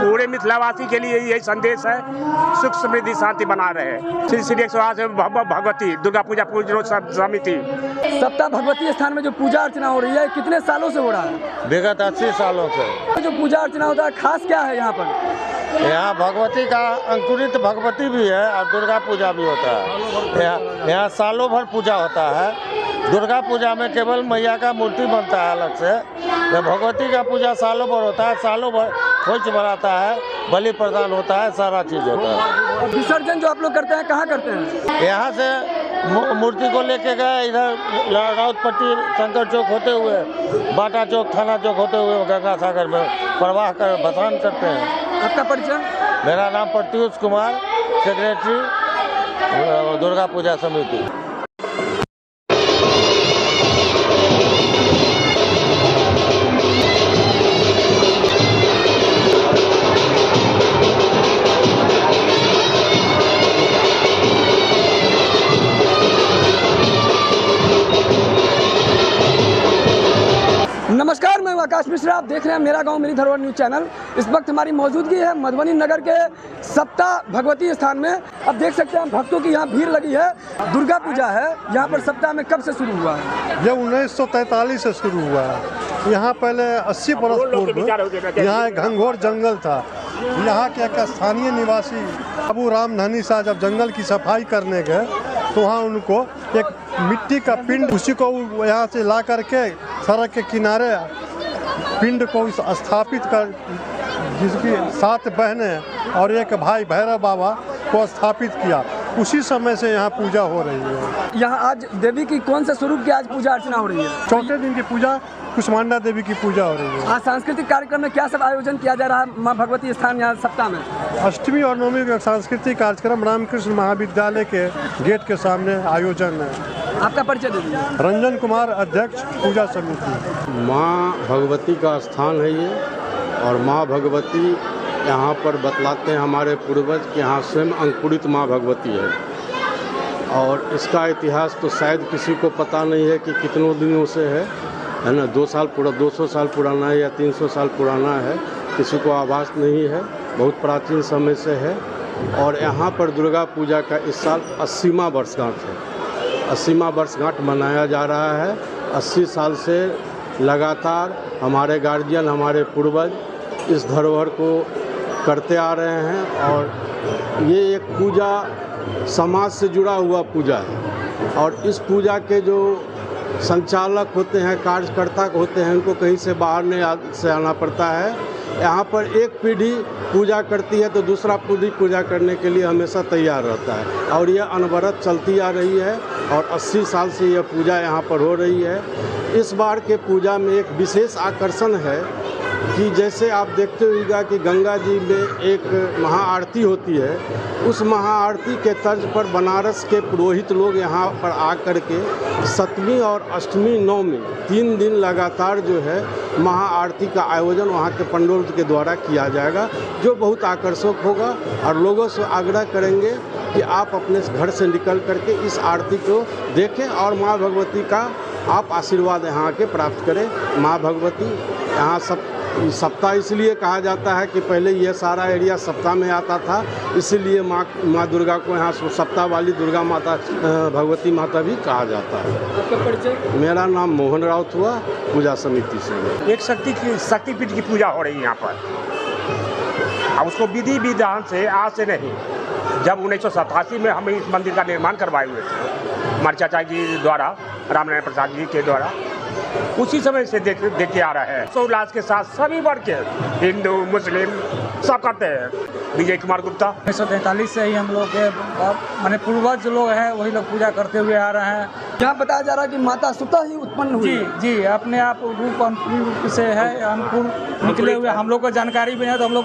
पूरे मिथिलावासी के लिए यही संदेश है, सुख समृद्धि शांति बना रहे। श्री श्री 108 भगवती दुर्गा पूजा पूजन समिति सप्ताह भगवती स्थान में जो पूजा अर्चना हो रही है, कितने सालों से हो रहा है? विगत 80 सालों से। जो पूजा अर्चना होता है, खास क्या है यहाँ पर? यहाँ भगवती का अंकुरित भगवती भी है और दुर्गा पूजा भी होता है। यहाँ सालों भर पूजा होता है। दुर्गा पूजा में केवल मैया का मूर्ति बनता है अलग से। भगवती का पूजा सालों भर होता है, सालों भर खोज बनाता है, बलि प्रदान होता है, सारा चीज़ होता है। और विसर्जन जो आप लोग करते हैं, कहाँ करते हैं? यहाँ से मूर्ति को लेके गए इधर राउतपट्टी शंकर चौक होते हुए, बाटा चौक थाना चौक होते हुए गंगा सागर में प्रवाह कर भसान करते हैं। आपका परिचय? मेरा नाम प्रत्युष कुमार, सेक्रेटरी दुर्गा पूजा समिति। नमस्कार, मैं आकाश मिश्रा। आप देख रहे हैं मेरा गांव मेरी धरोहर न्यूज़ चैनल। इस वक्त हमारी मौजूदगी है मधुबनी नगर के सप्ताह भगवती स्थान में। अब देख सकते हैं भक्तों की यहाँ भीड़ लगी है। दुर्गा पूजा है यहाँ पर। सप्ताह में कब से शुरू हुआ है? ये 1943 से शुरू हुआ है। यहाँ पहले 80 बरस पूर्व यहाँ एक घंघोर जंगल था। यहाँ के एक स्थानीय निवासी बाबू राम धनी शाह जब जंगल की सफाई करने गए तो वहाँ उनको एक मिट्टी का पिंड, उसी को यहाँ से ला करके सड़क के किनारे पिंड को स्थापित कर, जिसकी 7 बहनें और एक भाई भैरव बाबा को स्थापित किया। उसी समय से यहाँ पूजा हो रही है। यहाँ आज देवी की कौन से स्वरूप की आज पूजा अर्चना हो रही है? चौथे दिन की पूजा कुष्मांडा देवी की पूजा हो रही है। आज सांस्कृतिक कार्यक्रम में क्या सब आयोजन किया जा रहा है माँ भगवती स्थान यहाँ सप्ताह में? अष्टमी और नवमी का सांस्कृतिक कार्यक्रम रामकृष्ण महाविद्यालय के गेट के सामने आयोजन है। आपका परिचय दे दीजिए। रंजन कुमार, अध्यक्ष पूजा समिति। माँ भगवती का स्थान है ये, और माँ भगवती यहाँ पर बतलाते हैं हमारे पूर्वज कि यहाँ स्वयं अंकुरित माँ भगवती है। और इसका इतिहास तो शायद किसी को पता नहीं है कि कितनों दिनों से है ना। 200 साल पुराना है या 300 साल पुराना है, किसी को आभास नहीं है। बहुत प्राचीन समय से है। और यहाँ पर दुर्गा पूजा का इस साल 80वां वर्षगांठ है। 80वां वर्षगांठ मनाया जा रहा है। 80 साल से लगातार हमारे गार्जियन, हमारे पूर्वज इस धरोहर को करते आ रहे हैं। और ये एक पूजा समाज से जुड़ा हुआ पूजा है। और इस पूजा के जो संचालक होते हैं, कार्यकर्ता होते हैं, उनको कहीं से बाहर से आना पड़ता है। यहाँ पर एक पीढ़ी पूजा करती है तो दूसरा पीढ़ी पूजा करने के लिए हमेशा तैयार रहता है। और यह अनवरत चलती आ रही है और 80 साल से यह पूजा यहाँ पर हो रही है। इस बार के पूजा में एक विशेष आकर्षण है कि जैसे आप देखते होइएगा कि गंगा जी में एक महाआरती होती है, उस महाआरती के तर्ज पर बनारस के पुरोहित लोग यहाँ पर आकर के 7वीं और अष्टमी नवमी 3 दिन लगातार जो है महाआरती का आयोजन वहाँ के पंडित के द्वारा किया जाएगा, जो बहुत आकर्षक होगा। और लोगों से आग्रह करेंगे कि आप अपने घर से निकल करके इस आरती को देखें और माँ भगवती का आप आशीर्वाद यहाँ के प्राप्त करें। माँ भगवती यहाँ सप्ताह इसलिए कहा जाता है कि पहले यह सारा एरिया सप्ताह में आता था, इसीलिए माँ दुर्गा को यहाँ सप्ताह वाली दुर्गा माता, भगवती माता भी कहा जाता है। आपका परिचय? मेरा नाम मोहन राउत हुआ, पूजा समिति से। एक शक्तिपीठ की पूजा हो रही है यहाँ पर। अब उसको विधि विधान से आज से नहीं, जब 1987 में हम इस मंदिर का निर्माण करवाए हुए थे हमारे चाचा जी द्वारा, रामनारायण प्रसाद जी के द्वारा, उसी समय से देखते आ रहा है। उल्लास के साथ सभी वर्ग के, हिंदू मुस्लिम सब करते हैं। विजय कुमार गुप्ता। 1943 से ही हम लोग के माने पूर्वज लोग हैं, वही लोग पूजा करते हुए आ रहे हैं। यहाँ बताया जा रहा है कि माता स्वतः ही उत्पन्न हुई। जी, अपने आप रूप से है, अंकुर निकले हुए। हम लोग को जानकारी भी है तो हम लोग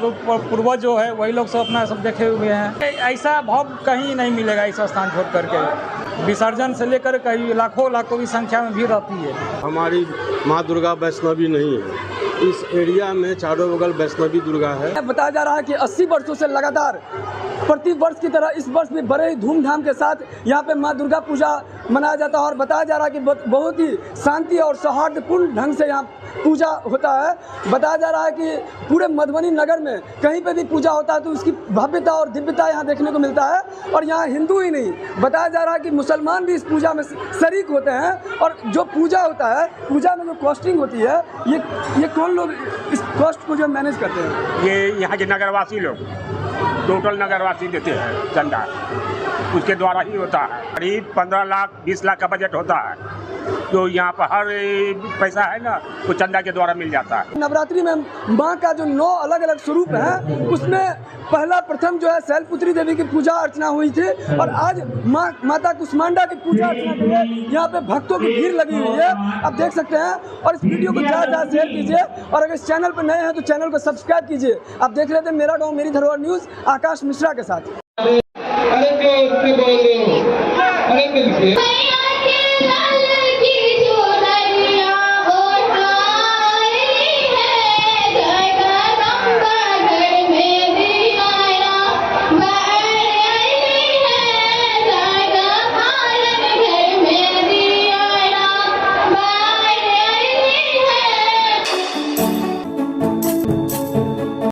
पूर्वज जो है वही लोग सब अपना सब देखे हुए हैं। ऐसा भाव कहीं नहीं मिलेगा इस स्थान छोड़ करके। विसर्जन से लेकर कई लाखों की संख्या में भीड़ रहती है। हमारी माँ दुर्गा वैष्णवी नहीं है, इस एरिया में चारों बगल वैष्णवी दुर्गा है। बताया जा रहा है कि 80 वर्षों से लगातार प्रति वर्ष की तरह इस वर्ष भी बड़े ही धूमधाम के साथ यहाँ पे माँ दुर्गा पूजा मनाया जाता है और बताया जा रहा है कि बहुत ही शांति और सौहार्दपूर्ण ढंग से यहाँ पूजा होता है। बताया जा रहा है कि पूरे मधुबनी नगर में कहीं पे भी पूजा होता है तो उसकी भव्यता और दिव्यता यहाँ देखने को मिलता है। और यहाँ हिंदू ही नहीं, बताया जा रहा है कि मुसलमान भी इस पूजा में शरीक होते हैं। और जो पूजा होता है, पूजा में जो कॉस्टिंग होती है, ये कौन लोग इस कॉस्ट को जो मैनेज करते हैं? ये यहाँ के नगरवासी लोग, टोटल नगरवासी देते हैं चंदा, उसके द्वारा ही होता है। करीब 15 लाख 20 लाख का बजट होता है, तो यहाँ पर हर पैसा है ना वो चंदा के द्वारा मिल जाता है। नवरात्रि में माँ का जो 9 अलग अलग स्वरूप है, उसमें पहला प्रथम जो है शैलपुत्री देवी की पूजा अर्चना हुई थी और आज माता कुष्मांडा की पूजा अर्चना के लिए यहाँ पे भक्तों की भीड़ लगी हुई है, आप देख सकते हैं। और इस वीडियो को ज़्यादा से ज़्यादा शेयर कीजिए और अगर इस चैनल पर नए हैं तो चैनल को सब्सक्राइब कीजिए। आप देख रहे थे मेरा गाँव मेरी धरोहर न्यूज़, आकाश मिश्रा के साथ।